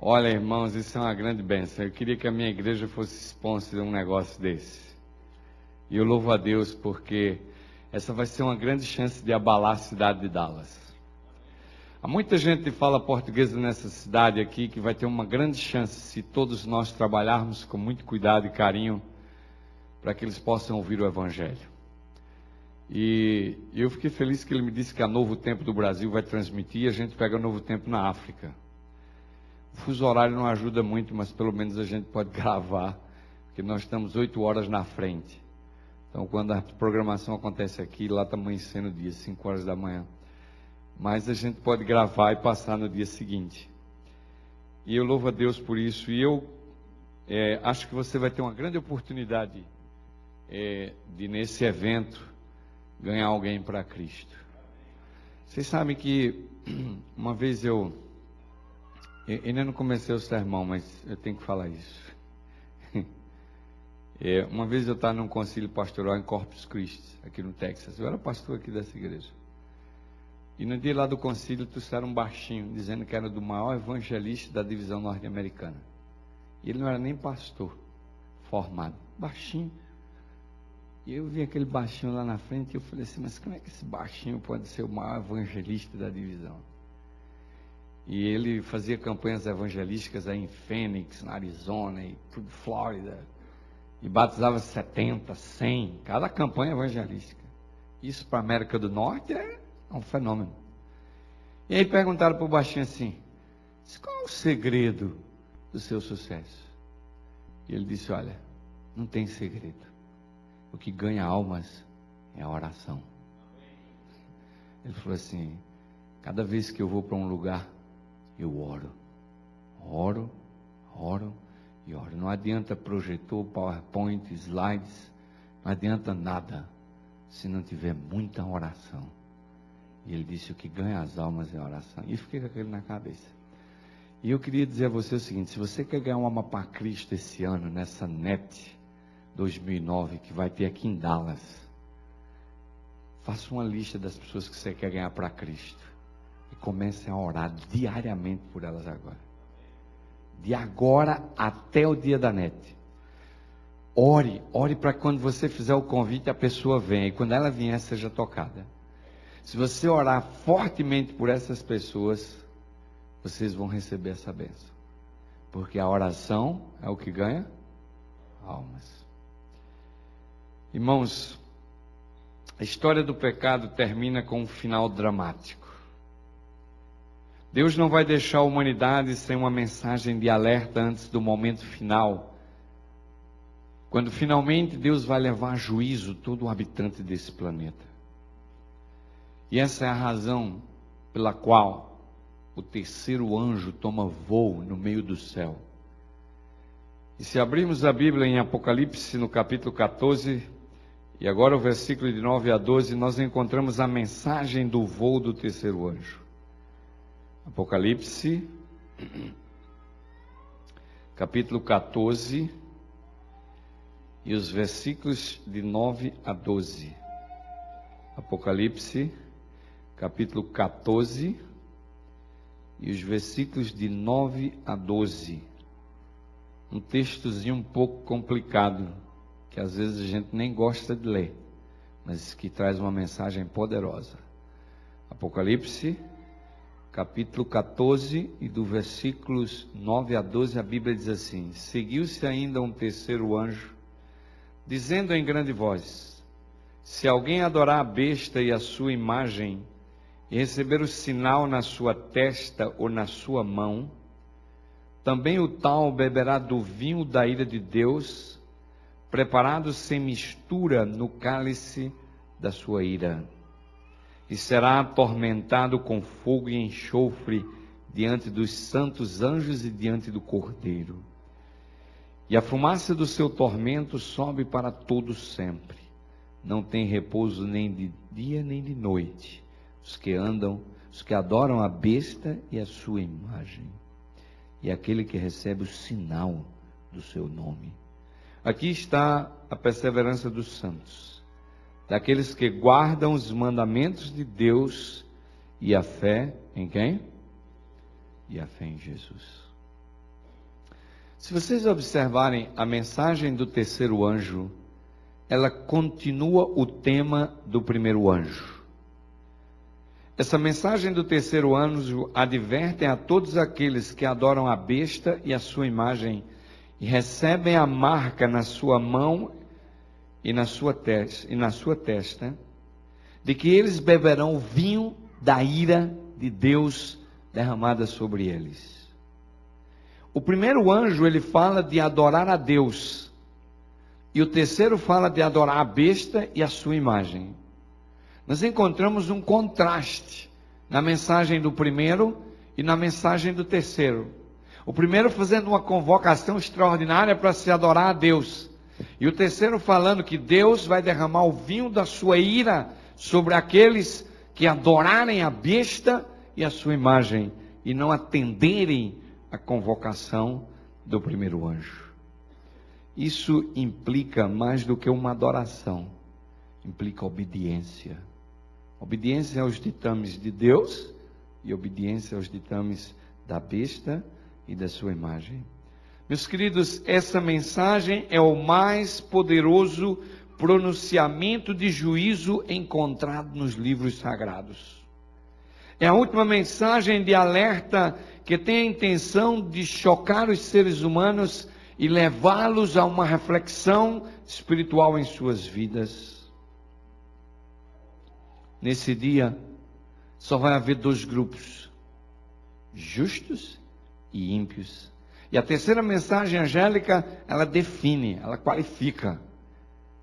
Olha, irmãos, isso é uma grande bênção. Eu queria que a minha igreja fosse sponsor de um negócio desse. E eu louvo a Deus porque essa vai ser uma grande chance de abalar a cidade de Dallas. Há muita gente que fala português nessa cidade aqui que vai ter uma grande chance se todos nós trabalharmos com muito cuidado e carinho para que eles possam ouvir o Evangelho. E eu fiquei feliz que ele me disse que a Novo Tempo do Brasil vai transmitir e a gente pega o Novo Tempo na África. O fuso horário não ajuda muito, mas pelo menos a gente pode gravar, porque nós estamos 8 horas na frente. Então, quando a programação acontece aqui, lá está amanhecendo o dia, 5 horas da manhã. Mas a gente pode gravar e passar no dia seguinte. E eu louvo a Deus por isso. E eu acho que você vai ter uma grande oportunidade de, nesse evento, ganhar alguém para Cristo. Vocês sabem que uma vez eu ainda não comecei o sermão, mas eu tenho que falar isso. Uma vez eu estava num concílio pastoral em Corpus Christi, aqui no Texas. Eu era pastor aqui dessa igreja. E no dia lá do concílio trouxeram um baixinho, dizendo que era do maior evangelista da divisão norte-americana. E ele não era nem pastor formado, baixinho. E eu vi aquele baixinho lá na frente e eu falei assim, mas como é que esse baixinho pode ser o maior evangelista da divisão? E ele fazia campanhas evangelísticas aí em Phoenix, na Arizona e tudo, Flórida. E batizava 70, 100, cada campanha evangelística. Isso para a América do Norte é um fenômeno. E aí perguntaram para o baixinho assim, qual é o segredo do seu sucesso? E ele disse, olha, não tem segredo. O que ganha almas é a oração. Ele falou assim, cada vez que eu vou para um lugar, eu oro. Oro e oro. Não adianta projetor, PowerPoint, slides, não adianta nada se não tiver muita oração. E ele disse, o que ganha as almas é a oração. E eu fiquei com aquilo na cabeça. E eu queria dizer a você o seguinte, se você quer ganhar uma alma para Cristo esse ano, nessa NET 2009, que vai ter aqui em Dallas, faça uma lista das pessoas que você quer ganhar para Cristo. E comece a orar diariamente por elas agora. De agora até o dia da NET. Ore para quando você fizer o convite, a pessoa venha. E quando ela vier, seja tocada. Se você orar fortemente por essas pessoas, vocês vão receber essa bênção. Porque a oração é o que ganha almas. Irmãos, a história do pecado termina com um final dramático. Deus não vai deixar a humanidade sem uma mensagem de alerta antes do momento final. Quando finalmente Deus vai levar a juízo todo o habitante desse planeta. E essa é a razão pela qual o terceiro anjo toma voo no meio do céu. E se abrirmos a Bíblia em Apocalipse, no capítulo 14, e agora o versículo de 9 a 12, nós encontramos a mensagem do voo do terceiro anjo. Apocalipse, capítulo 14, e os versículos de 9 a 12. Apocalipse, capítulo 14, e os versículos de 9 a 12. Um textozinho um pouco complicado, que às vezes a gente nem gosta de ler, mas que traz uma mensagem poderosa. Apocalipse, capítulo 14, e do versículos 9 a 12, a Bíblia diz assim: seguiu-se ainda um terceiro anjo, dizendo em grande voz: se alguém adorar a besta e a sua imagem, e receber o sinal na sua testa ou na sua mão, também o tal beberá do vinho da ira de Deus, preparado sem mistura no cálice da sua ira. E será atormentado com fogo e enxofre diante dos santos anjos e diante do Cordeiro. E a fumaça do seu tormento sobe para todo sempre. Não tem repouso nem de dia nem de noite. Os que adoram a besta e a sua imagem. E aquele que recebe o sinal do seu nome. Aqui está a perseverança dos santos. Daqueles que guardam os mandamentos de Deus e a fé em quem? E a fé em Jesus. Se vocês observarem a mensagem do terceiro anjo, ela continua o tema do primeiro anjo. Essa mensagem do terceiro anjo adverte a todos aqueles que adoram a besta e a sua imagem e recebem a marca na sua mão e na sua testa, de que eles beberão o vinho da ira de Deus derramada sobre eles. O primeiro anjo, ele fala de adorar a Deus, e o terceiro fala de adorar a besta e a sua imagem. Nós encontramos um contraste na mensagem do primeiro e na mensagem do terceiro. O primeiro fazendo uma convocação extraordinária para se adorar a Deus, e o terceiro falando que Deus vai derramar o vinho da sua ira sobre aqueles que adorarem a besta e a sua imagem e não atenderem a convocação do primeiro anjo. Isso implica mais do que uma adoração, implica obediência. Obediência aos ditames de Deus e obediência aos ditames da besta e da sua imagem. Meus queridos, essa mensagem é o mais poderoso pronunciamento de juízo encontrado nos livros sagrados. É a última mensagem de alerta que tem a intenção de chocar os seres humanos e levá-los a uma reflexão espiritual em suas vidas. Nesse dia, só vai haver dois grupos, justos e ímpios. E a terceira mensagem angélica, ela define, ela qualifica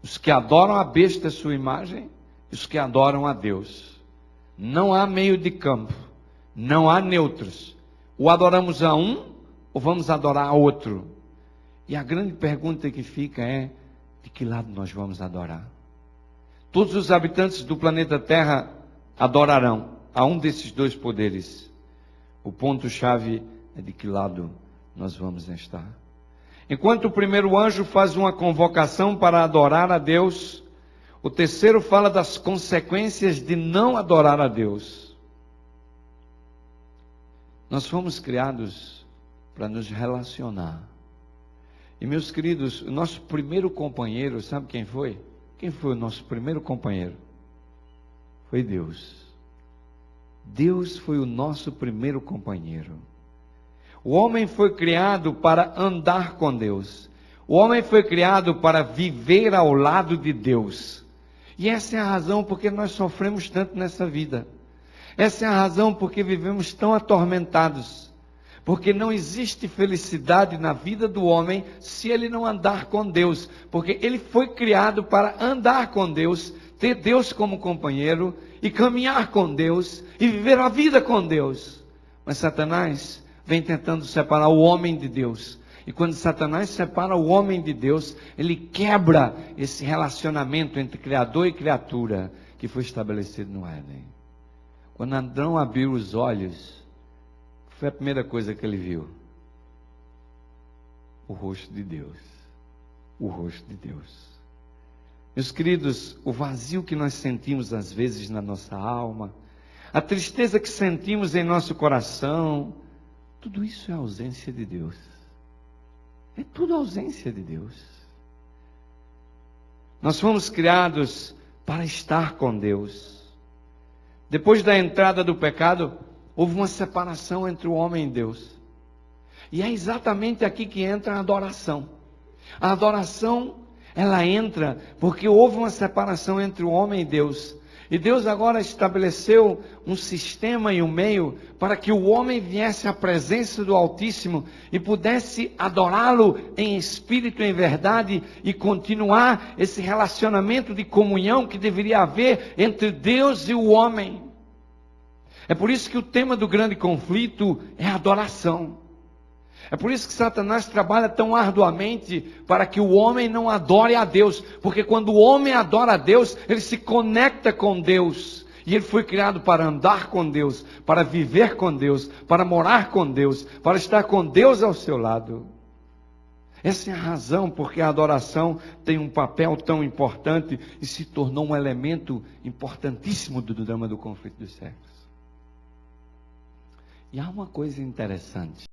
os que adoram a besta, a sua imagem, e os que adoram a Deus. Não há meio de campo, não há neutros. Ou adoramos a um, ou vamos adorar a outro. E a grande pergunta que fica é, de que lado nós vamos adorar? Todos os habitantes do planeta Terra adorarão a um desses dois poderes. O ponto-chave é de que lado nós vamos estar. Enquanto o primeiro anjo faz uma convocação para adorar a Deus, o terceiro fala das consequências de não adorar a Deus. Nós fomos criados para nos relacionar. E meus queridos, o nosso primeiro companheiro, sabe quem foi? Quem foi o nosso primeiro companheiro? Foi Deus. Deus foi o nosso primeiro companheiro. O homem foi criado para andar com Deus. O homem foi criado para viver ao lado de Deus. E essa é a razão porque nós sofremos tanto nessa vida. Essa é a razão porque vivemos tão atormentados. Porque não existe felicidade na vida do homem se ele não andar com Deus. Porque ele foi criado para andar com Deus, ter Deus como companheiro e caminhar com Deus e viver a vida com Deus. Mas Satanás vem tentando separar o homem de Deus. E quando Satanás separa o homem de Deus, ele quebra esse relacionamento entre Criador e criatura que foi estabelecido no Éden. Quando Adão abriu os olhos, foi a primeira coisa que ele viu. O rosto de Deus. O rosto de Deus. Meus queridos, o vazio que nós sentimos às vezes na nossa alma, a tristeza que sentimos em nosso coração, tudo isso é ausência de Deus. É tudo ausência de Deus. Nós fomos criados para estar com Deus. Depois da entrada do pecado, houve uma separação entre o homem e Deus. E é exatamente aqui que entra a adoração. A adoração, ela entra porque houve uma separação entre o homem e Deus. E Deus agora estabeleceu um sistema e um meio para que o homem viesse à presença do Altíssimo e pudesse adorá-lo em espírito e em verdade e continuar esse relacionamento de comunhão que deveria haver entre Deus e o homem. É por isso que o tema do grande conflito é a adoração. É por isso que Satanás trabalha tão arduamente para que o homem não adore a Deus. Porque quando o homem adora a Deus, ele se conecta com Deus. E ele foi criado para andar com Deus, para viver com Deus, para morar com Deus, para estar com Deus ao seu lado. Essa é a razão porque a adoração tem um papel tão importante e se tornou um elemento importantíssimo do drama do conflito dos séculos. E há uma coisa interessante.